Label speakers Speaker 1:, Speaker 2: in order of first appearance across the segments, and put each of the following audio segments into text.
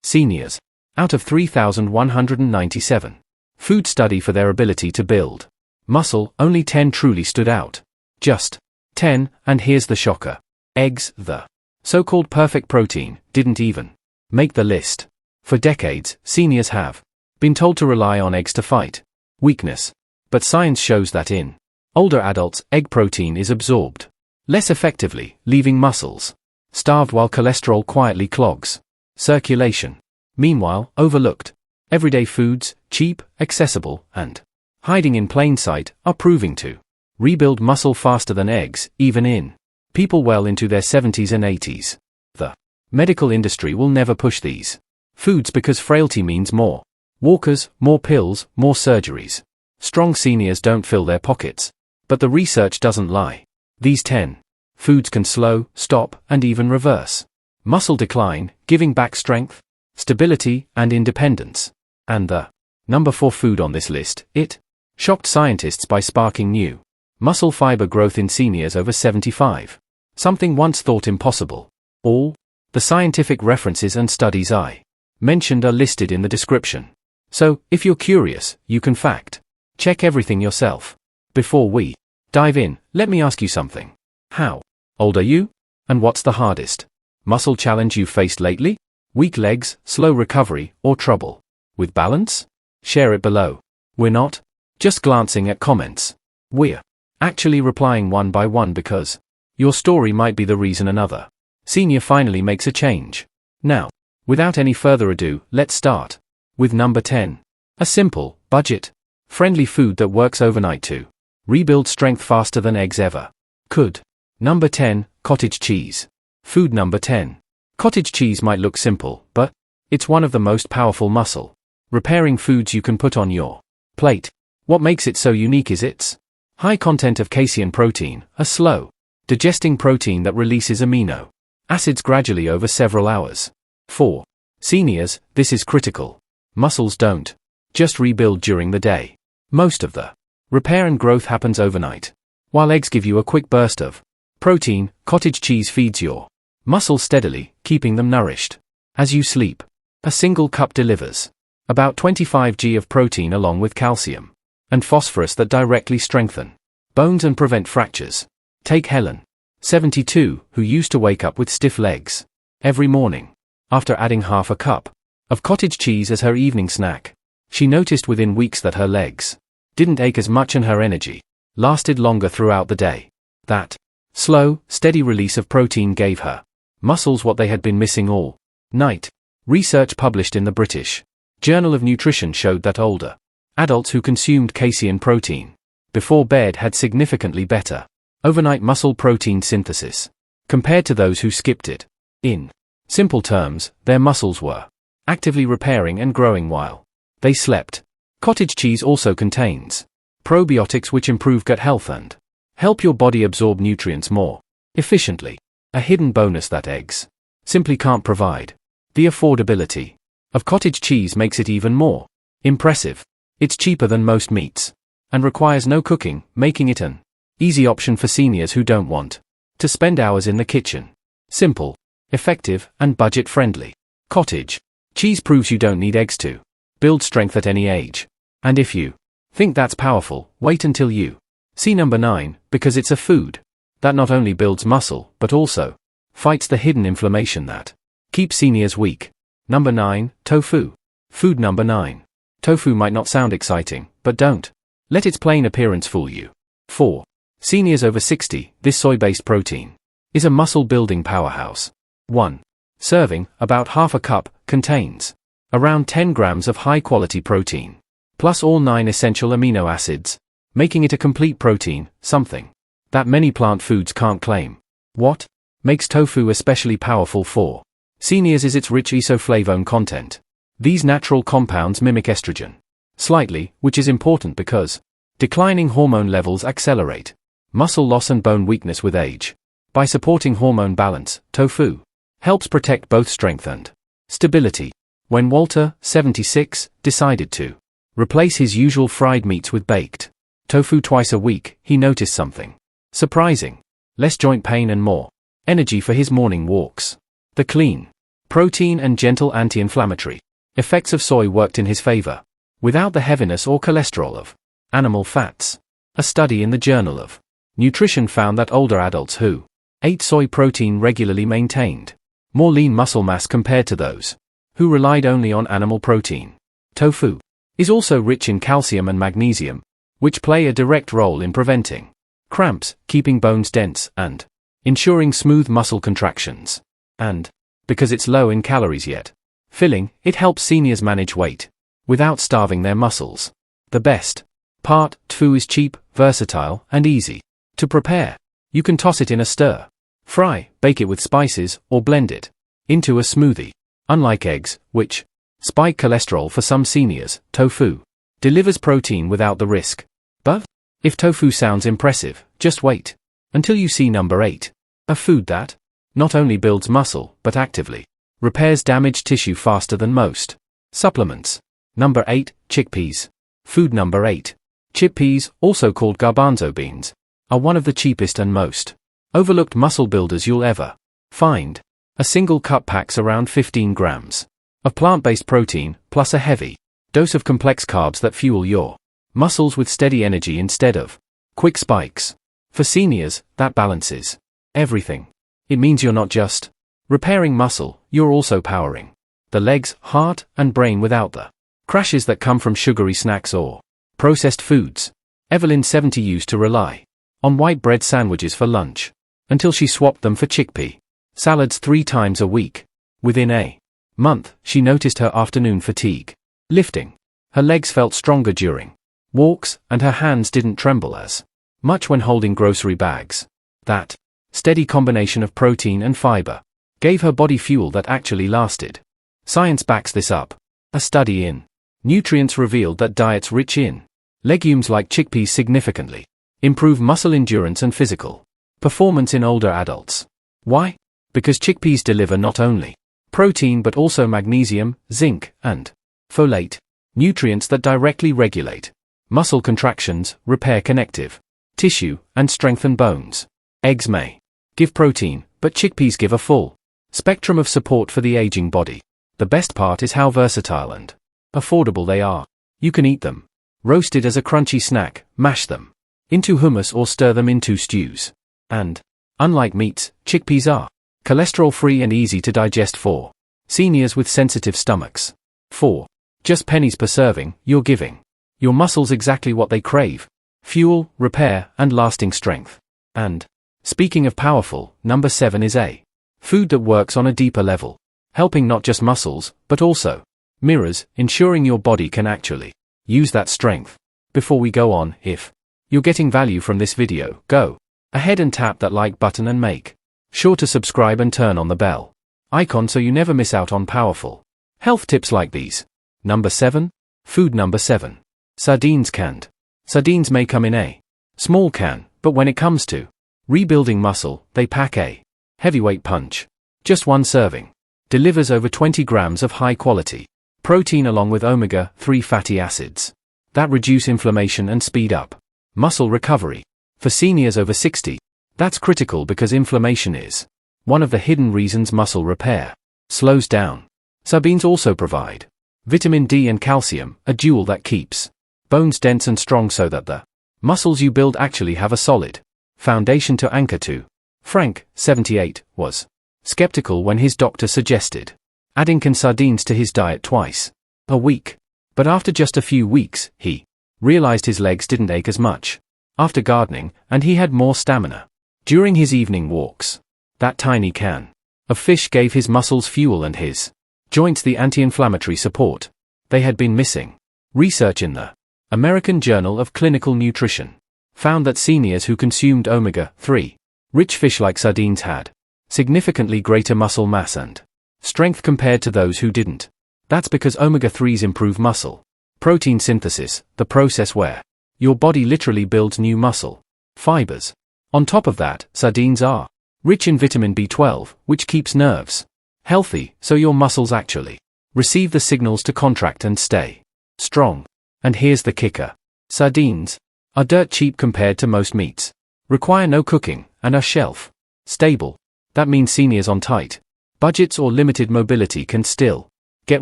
Speaker 1: Seniors. Out of 3,197. Food study for their ability to build muscle, only 10 truly stood out. Just 10, and here's the shocker. Eggs, the so-called perfect protein, didn't even make the list. For decades, seniors have been told to rely on eggs to fight weakness. But science shows that in older adults, egg protein is absorbed less effectively, leaving muscles starved while cholesterol quietly clogs circulation. Meanwhile, overlooked everyday foods, cheap, accessible, and hiding in plain sight, are proving to rebuild muscle faster than eggs, even in people well into their 70s and 80s. The medical industry will never push these foods because frailty means more walkers, more pills, more surgeries. Strong seniors don't fill their pockets. But the research doesn't lie. These 10 foods can slow, stop, and even reverse muscle decline, giving back strength, stability, and independence. And the number 4 food on this list, it shocked scientists by sparking new muscle fiber growth in seniors over 75. Something once thought impossible. All the scientific references and studies I mentioned are listed in the description. So, if you're curious, you can fact check everything yourself. Before we dive in, let me ask you something. How old are you? And what's the hardest muscle challenge you've faced lately? Weak legs, slow recovery, or trouble with balance? Share it below. We're not just glancing at comments. We're actually replying one by one because your story might be the reason another senior finally makes a change. Now, without any further ado, let's start with number 10. A simple, budget-friendly food that works overnight to rebuild strength faster than eggs ever could. Number 10, cottage cheese. Food number 10. Cottage cheese might look simple, but it's one of the most powerful muscle repairing foods you can put on your plate. What makes it so unique is its high content of casein protein, a slow digesting protein that releases amino acids gradually over several hours. For seniors, this is critical. Muscles don't just rebuild during the day. Most of the repair and growth happens overnight. While eggs give you a quick burst of protein, cottage cheese feeds your muscles steadily, keeping them nourished. As you sleep, a single cup delivers about 25 g of protein along with calcium and phosphorus that directly strengthen bones and prevent fractures. Take Helen, 72, who used to wake up with stiff legs every morning. After adding half a cup of cottage cheese as her evening snack, she noticed within weeks that her legs didn't ache as much and her energy lasted longer throughout the day. That slow, steady release of protein gave her muscles what they had been missing all night. Research published in the British Journal of Nutrition showed that older adults who consumed casein protein before bed had significantly better overnight muscle protein synthesis compared to those who skipped it. In simple terms, their muscles were actively repairing and growing while they slept. Cottage cheese also contains probiotics which improve gut health and help your body absorb nutrients more efficiently. A hidden bonus that eggs simply can't provide. The affordability of cottage cheese makes it even more impressive. It's cheaper than most meats and requires no cooking, making it an easy option for seniors who don't want to spend hours in the kitchen. Simple, effective, and budget-friendly. Cottage cheese proves you don't need eggs to build strength at any age. And if you think that's powerful, wait until you see number 9, because it's a food that not only builds muscle, but also fights the hidden inflammation that keeps seniors weak. Number 9, tofu. Food number 9. Tofu might not sound exciting, but don't let its plain appearance fool you. For seniors over 60, this soy-based protein is a muscle-building powerhouse. 1 serving, about half a cup, contains around 10 grams of high-quality protein, plus all 9 essential amino acids, making it a complete protein, something that many plant foods can't claim. What makes tofu especially powerful for seniors is its rich isoflavone content. These natural compounds mimic estrogen slightly, which is important because declining hormone levels accelerate muscle loss and bone weakness with age. By supporting hormone balance, tofu helps protect both strength and stability. When Walter, 76, decided to replace his usual fried meats with baked tofu twice a week, he noticed something surprising: less joint pain and more energy for his morning walks. The clean Protein and gentle anti-inflammatory. Effects of soy worked in his favor. Without the heaviness or cholesterol of animal fats. A study in the Journal of Nutrition found that older adults who ate soy protein regularly maintained more lean muscle mass compared to those who relied only on animal protein. Tofu is also rich in calcium and magnesium, which play a direct role in preventing cramps, keeping bones dense, and ensuring smooth muscle contractions. And, because it's low in calories yet filling, it helps seniors manage weight without starving their muscles. The best part, tofu is cheap, versatile, and easy to prepare. You can toss it in a stir fry, bake it with spices, or blend it into a smoothie. Unlike eggs, which spike cholesterol for some seniors, tofu delivers protein without the risk. But if tofu sounds impressive, just wait until you see number 8. A food that not only builds muscle, but actively repairs damaged tissue faster than most supplements. Number 8, chickpeas. Food number 8. Chickpeas, also called garbanzo beans, are one of the cheapest and most overlooked muscle builders you'll ever find. A single cup packs around 15 grams of plant-based protein, plus a heavy dose of complex carbs that fuel your muscles with steady energy instead of quick spikes. For seniors, that balances everything. It means you're not just repairing muscle, you're also powering the legs, heart, and brain without the crashes that come from sugary snacks or processed foods. Evelyn, 70, used to rely on white bread sandwiches for lunch until she swapped them for chickpea salads 3 times a week. Within a month, she noticed her afternoon fatigue lifting. Her legs felt stronger during walks, and her hands didn't tremble as much when holding grocery bags. That steady combination of protein and fiber gave her body fuel that actually lasted. Science backs this up. A study in Nutrients revealed that diets rich in legumes like chickpeas significantly improve muscle endurance and physical performance in older adults. Why? Because chickpeas deliver not only protein but also magnesium, zinc, and folate, nutrients that directly regulate muscle contractions, repair connective tissue, and strengthen bones. Eggs may give protein, but chickpeas give a full spectrum of support for the aging body. The best part is how versatile and affordable they are. You can eat them roasted as a crunchy snack, mash them into hummus, or stir them into stews. And, unlike meats, chickpeas are cholesterol-free and easy to digest for seniors with sensitive stomachs. 4. Just pennies per serving, you're giving your muscles exactly what they crave: fuel, repair, and lasting strength. And, speaking of powerful, number 7 is a food that works on a deeper level, helping not just muscles, but also mirrors, ensuring your body can actually use that strength. Before we go on, if you're getting value from this video, go ahead and tap that like button and make sure to subscribe and turn on the bell icon so you never miss out on powerful health tips like these. Number 7. Food number 7. Sardines. Canned sardines may come in a small can, but when it comes to rebuilding muscle, they pack a heavyweight punch. Just one serving delivers over 20 grams of high-quality protein along with omega-3 fatty acids that reduce inflammation and speed up muscle recovery. For seniors over 60, that's critical because inflammation is one of the hidden reasons muscle repair slows down. Sardines also provide vitamin D and calcium, a dual that keeps bones dense and strong so that the muscles you build actually have a solid foundation to anchor to. Frank, 78, was skeptical when his doctor suggested adding canned sardines to his diet twice a week. But after just a few weeks, he realized his legs didn't ache as much after gardening, and he had more stamina during his evening walks. That tiny can of fish gave his muscles fuel and his joints the anti-inflammatory support they had been missing. Research in the American Journal of Clinical Nutrition found that seniors who consumed omega-3 rich fish like sardines had significantly greater muscle mass and strength compared to those who didn't. That's because omega-3s improve muscle protein synthesis, the process where your body literally builds new muscle fibers. On top of that, sardines are rich in vitamin B12, which keeps nerves healthy, so your muscles actually receive the signals to contract and stay strong. And here's the kicker. Sardines are dirt cheap compared to most meats, require no cooking, and are shelf stable. That means seniors on tight Budgets or limited mobility can still get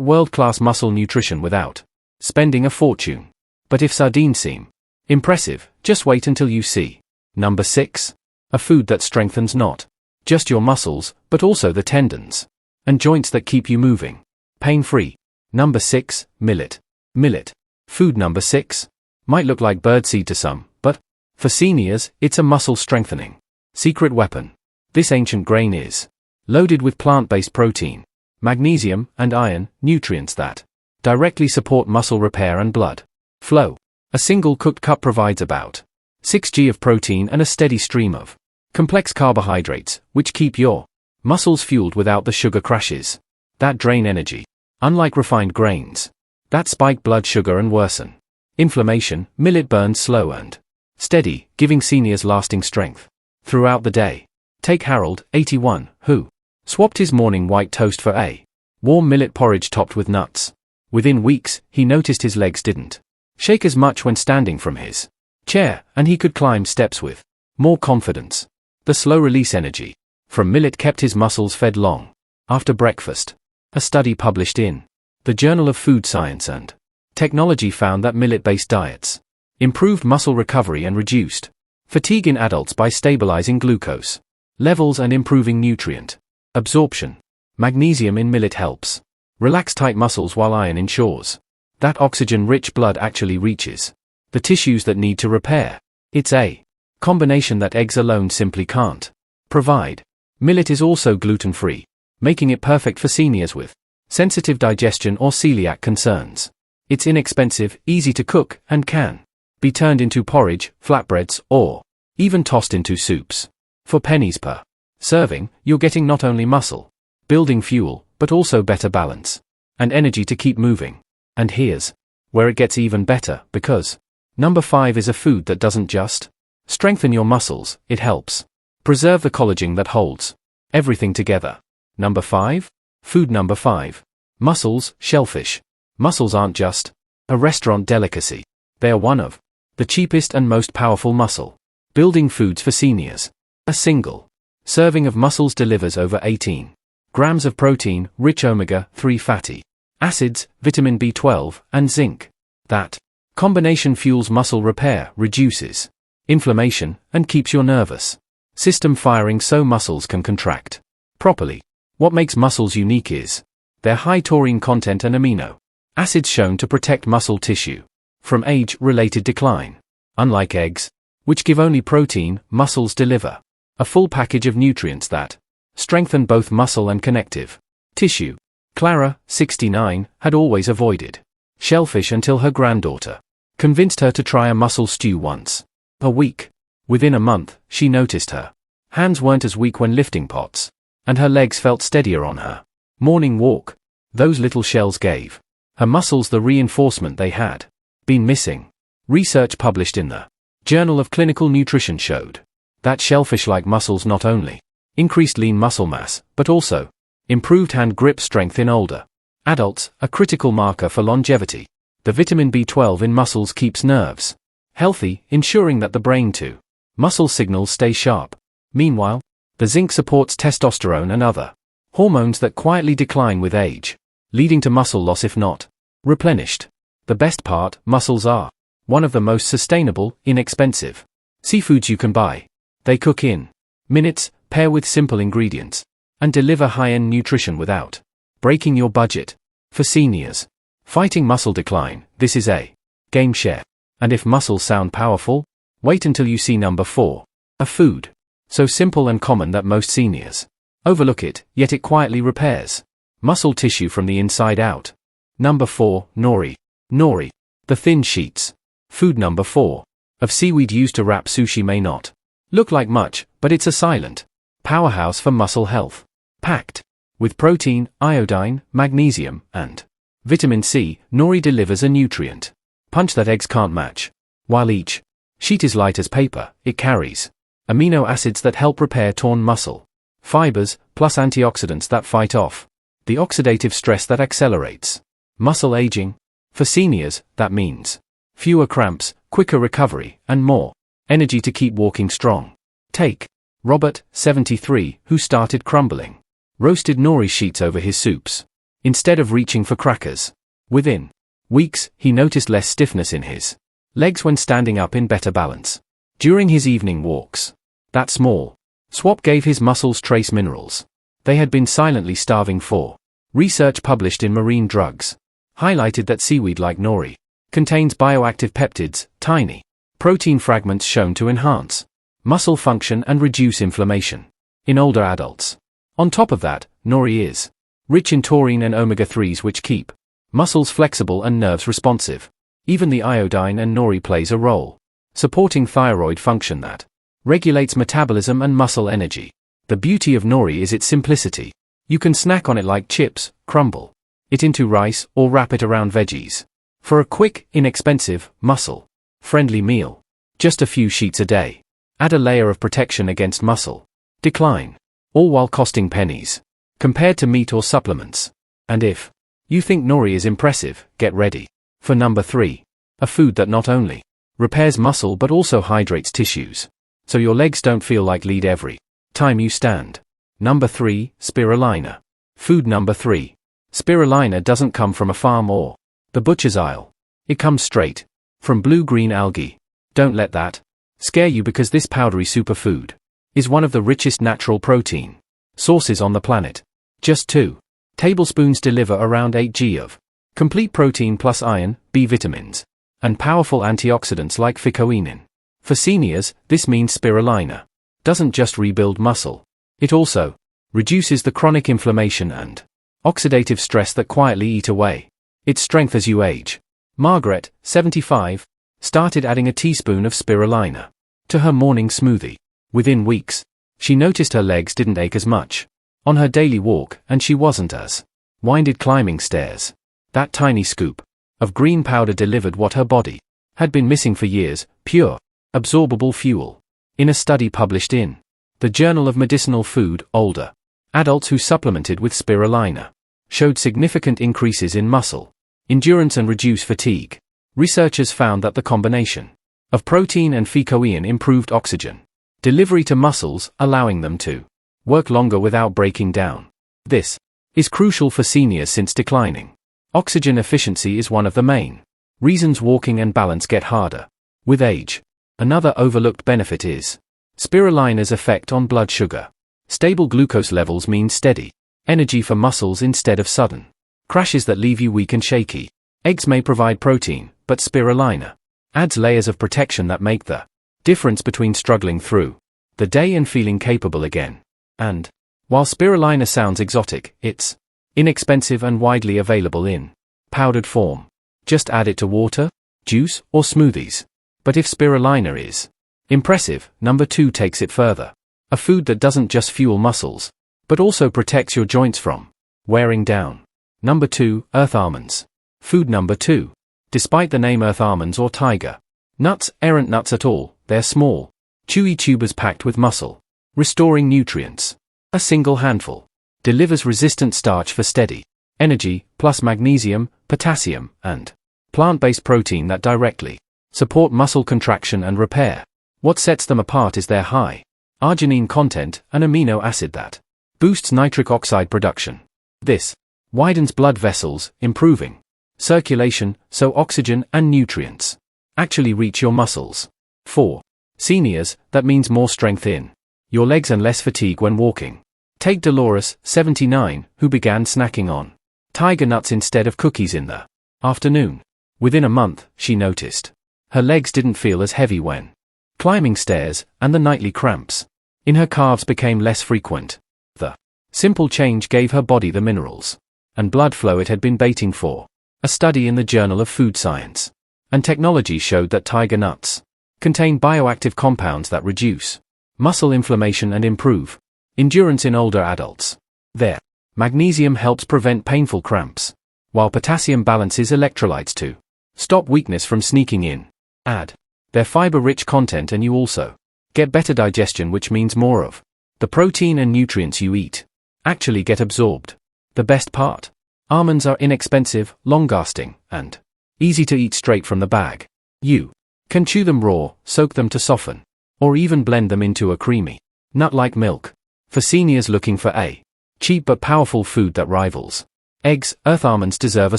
Speaker 1: world-class muscle nutrition without spending a fortune. But if sardines seem impressive, just wait until you see. Number 6. A food that strengthens not just your muscles, but also the tendons and joints that keep you moving pain-free. Number 6. Millet. Millet. Food number 6 might look like birdseed to some, but for seniors, it's a muscle-strengthening secret weapon. This ancient grain is loaded with plant-based protein, magnesium, and iron, nutrients that directly support muscle repair and blood flow. A single cooked cup provides about 6 g of protein and a steady stream of complex carbohydrates, which keep your muscles fueled without the sugar crashes that drain energy. Unlike refined grains that spike blood sugar and worsen inflammation, millet burns slow and steady, giving seniors lasting strength throughout the day. Take Harold, 81, who swapped his morning white toast for a warm millet porridge topped with nuts. Within weeks, he noticed his legs didn't shake as much when standing from his chair, and he could climb steps with more confidence. The slow-release energy from millet kept his muscles fed long after breakfast. A study published in the Journal of Food Science and Technology found that millet-based diets improved muscle recovery and reduced fatigue in adults by stabilizing glucose levels and improving nutrient absorption. Magnesium in millet helps relax tight muscles, while iron ensures that oxygen-rich blood actually reaches the tissues that need to repair. It's a combination that eggs alone simply can't provide. Millet is also gluten-free, making it perfect for seniors with sensitive digestion or celiac concerns. It's inexpensive, easy to cook, and can be turned into porridge, flatbreads, or even tossed into soups. For pennies per serving, you're getting not only muscle building fuel, but also better balance and energy to keep moving. And here's where it gets even better, because number 5 is a food that doesn't just strengthen your muscles, it helps preserve the collagen that holds everything together. Number 5? Food number 5. Mussels, shellfish. Mussels aren't just a restaurant delicacy. They are one of the cheapest and most powerful muscle building foods for seniors. A single serving of mussels delivers over 18 grams of protein, rich omega-3 fatty acids, vitamin B12, and zinc. That combination fuels muscle repair, reduces inflammation, and keeps your nervous system firing so muscles can contract properly. What makes mussels unique is their high taurine content and amino acids shown to protect muscle tissue from age-related decline. Unlike eggs, which give only protein, mussels deliver a full package of nutrients that strengthen both muscle and connective tissue. Clara, 69, had always avoided shellfish until her granddaughter convinced her to try a mussel stew once a week. Within a month, she noticed her hands weren't as weak when lifting pots, and her legs felt steadier on her morning walk. Those little shells gave her muscles the reinforcement they had been missing. Research published in the Journal of Clinical Nutrition showed that shellfish-like mussels not only increased lean muscle mass, but also improved hand grip strength in older adults, a critical marker for longevity. The vitamin B12 in mussels keeps nerves healthy, ensuring that the brain to muscle signals stay sharp. Meanwhile, the zinc supports testosterone and other hormones that quietly decline with age, leading to muscle loss if not replenished. The best part, mussels are one of the most sustainable, inexpensive seafoods you can buy. They cook in minutes, pair with simple ingredients, and deliver high-end nutrition without breaking your budget. For seniors fighting muscle decline, this is a game share. And if mussels sound powerful, wait until you see number 4. A food so simple and common that most seniors overlook it, yet it quietly repairs muscle tissue from the inside out. Number 4, nori. Nori. The thin sheets. Food number 4 of seaweed used to wrap sushi may not look like much, but it's a silent powerhouse for muscle health. Packed with protein, iodine, magnesium, and vitamin C, nori delivers a nutrient punch that eggs can't match. While each sheet is light as paper, it carries amino acids that help repair torn muscle fibers, plus antioxidants that fight off the oxidative stress that accelerates muscle aging. For seniors, that means fewer cramps, quicker recovery, and more energy to keep walking strong. Take Robert, 73, who started crumbling roasted nori sheets over his soups, instead of reaching for crackers. Within weeks, he noticed less stiffness in his legs when standing up in better balance. During his evening walks, that small swap gave his muscles trace minerals they had been silently starving for. Research published in Marine Drugs highlighted that seaweed like nori contains bioactive peptides, tiny protein fragments shown to enhance muscle function and reduce inflammation in older adults. On top of that, nori is rich in taurine and omega-3s which keep muscles flexible and nerves responsive. Even the iodine in nori plays a role, supporting thyroid function that regulates metabolism and muscle energy. The beauty of nori is its simplicity. You can snack on it like chips, crumble it into rice, or wrap it around veggies. For a quick, inexpensive, muscle-friendly meal, just a few sheets a day. Add a layer of protection against muscle decline, all while costing pennies compared to meat or supplements. And if you think nori is impressive, get ready for number 3, a food that not only repairs muscle but also hydrates tissues, so your legs don't feel like lead every time you stand. Number 3, spirulina. Food number 3. Spirulina doesn't come from a farm or the butcher's aisle. It comes straight from blue-green algae. Don't let that scare you, because this powdery superfood is one of the richest natural protein sources on the planet. Just 2 tablespoons deliver around 8 g of complete protein plus iron, B vitamins, and powerful antioxidants like ficoinin. For seniors, this means spirulina doesn't just rebuild muscle, it also reduces the chronic inflammation and oxidative stress that quietly eat away its strength as you age. Margaret, 75, started adding a teaspoon of spirulina to her morning smoothie. Within weeks, she noticed her legs didn't ache as much on her daily walk, and she wasn't as winded climbing stairs. That tiny scoop of green powder delivered what her body had been missing for years: pure, absorbable fuel. In a study published in the Journal of Medicinal Food, older adults who supplemented with spirulina showed significant increases in muscle endurance and reduced fatigue. Researchers found that the combination of protein and ficoin improved oxygen delivery to muscles, allowing them to work longer without breaking down. This is crucial for seniors since declining oxygen efficiency is one of the main reasons walking and balance get harder with age. Another overlooked benefit is spirulina's effect on blood sugar. Stable glucose levels mean steady energy for muscles instead of sudden crashes that leave you weak and shaky. Eggs may provide protein, but spirulina adds layers of protection that make the difference between struggling through the day and feeling capable again. And while spirulina sounds exotic, it's inexpensive and widely available in powdered form. Just add it to water, juice, or smoothies. But if spirulina is impressive, number 2 takes it further. A food that doesn't just fuel muscles, but also protects your joints from wearing down. Number 2, earth almonds. Food number 2. Despite the name earth almonds or tiger nuts, aren't nuts at all. They're small, chewy tubers packed with muscle restoring nutrients. A single handful delivers resistant starch for steady energy, plus magnesium, potassium, and plant-based protein that directly support muscle contraction and repair. What sets them apart is their high arginine content, an amino acid that boosts nitric oxide production. This widens blood vessels, improving circulation, so oxygen and nutrients actually reach your muscles. For seniors, that means more strength in your legs and less fatigue when walking. Take Dolores, 79, who began snacking on tiger nuts instead of cookies in the afternoon. Within a month, she noticed her legs didn't feel as heavy when climbing stairs, and the nightly cramps in her calves became less frequent. The simple change gave her body the minerals and blood flow it had been waiting for. A study in the Journal of Food Science and Technology showed that tiger nuts contain bioactive compounds that reduce muscle inflammation and improve endurance in older adults. Their magnesium helps prevent painful cramps, while potassium balances electrolytes to stop weakness from sneaking in. Add their fiber-rich content and you also get better digestion, which means more of the protein and nutrients you eat actually get absorbed. The best part? Almonds are inexpensive, long-lasting, and easy to eat straight from the bag. You can chew them raw, soak them to soften, or even blend them into a creamy, nut-like milk. For seniors looking for a Cheap but powerful food that rivals eggs, earth almonds deserve a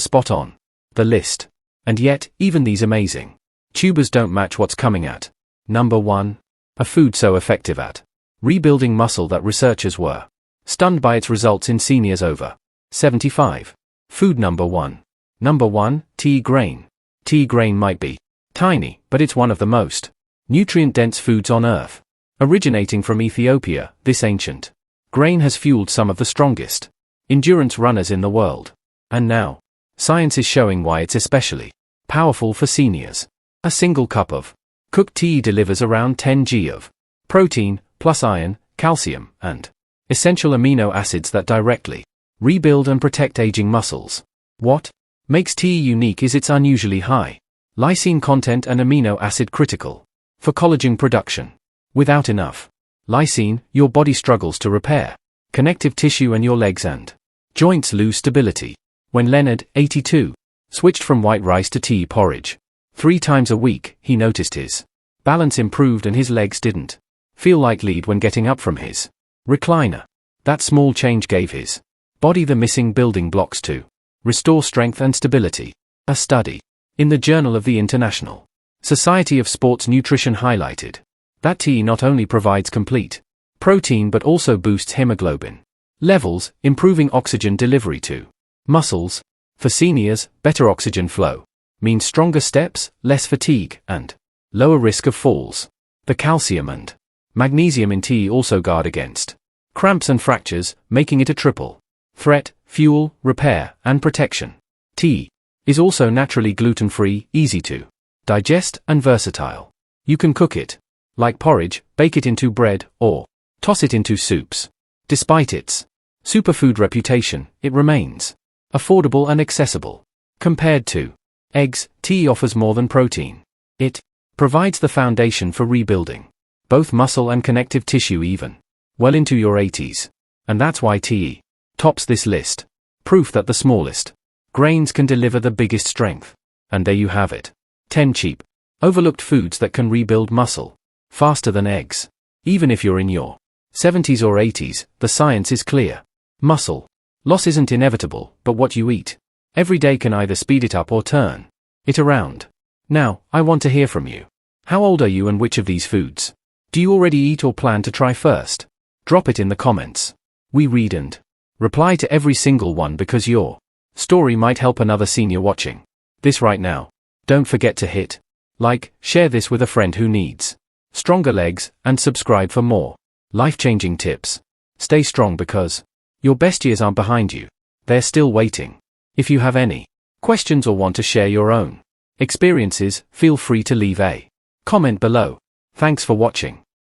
Speaker 1: spot on the list. And yet, even these amazing tubers don't match what's coming at number 1. A food so effective at rebuilding muscle that researchers were stunned by its results in seniors over 75. Food number 1. Number 1, tea grain. Tea grain might be tiny, but it's one of the most nutrient-dense foods on Earth. Originating from Ethiopia, this ancient grain has fueled some of the strongest endurance runners in the world. And now, science is showing why it's especially powerful for seniors. A single cup of cooked tea delivers around 10 g of protein, plus iron, calcium, and essential amino acids that directly rebuild and protect aging muscles. What makes tea unique is its unusually high lysine content and amino acid critical for collagen production. Without enough lysine, your body struggles to repair connective tissue and your legs and joints lose stability. When Leonard, 82, switched from white rice to tea porridge 3 times a week, he noticed his balance improved and his legs didn't feel like lead when getting up from his recliner. That small change gave his body the missing building blocks to restore strength and stability. A study in the Journal of the International Society of Sports Nutrition highlighted that tea not only provides complete protein but also boosts hemoglobin levels, improving oxygen delivery to muscles. For seniors, better oxygen flow means stronger steps, less fatigue, and lower risk of falls. The calcium and magnesium in tea also guard against cramps and fractures, making it a triple threat: fuel, repair, and protection. Tea is also naturally gluten-free, easy to digest, and versatile. You can cook it like porridge, bake it into bread, or toss it into soups. Despite its superfood reputation, it remains affordable and accessible. Compared to eggs, tea offers more than protein. It provides the foundation for rebuilding both muscle and connective tissue even well into your 80s. And that's why tea tops this list. Proof that the smallest grains can deliver the biggest strength. And there you have it. 10 cheap, overlooked foods that can rebuild muscle faster than eggs. Even if you're in your 70s or 80s, the science is clear. Muscle loss isn't inevitable, but what you eat every day can either speed it up or turn it around. Now, I want to hear from you. How old are you and which of these foods do you already eat or plan to try first? Drop it in the comments. We read and reply to every single one because your story might help another senior watching this right now. Don't forget to hit like, share this with a friend who needs stronger legs, and subscribe for more life-changing tips. Stay strong because your best years aren't behind you. They're still waiting. If you have any questions or want to share your own experiences, feel free to leave a comment below. Thanks for watching.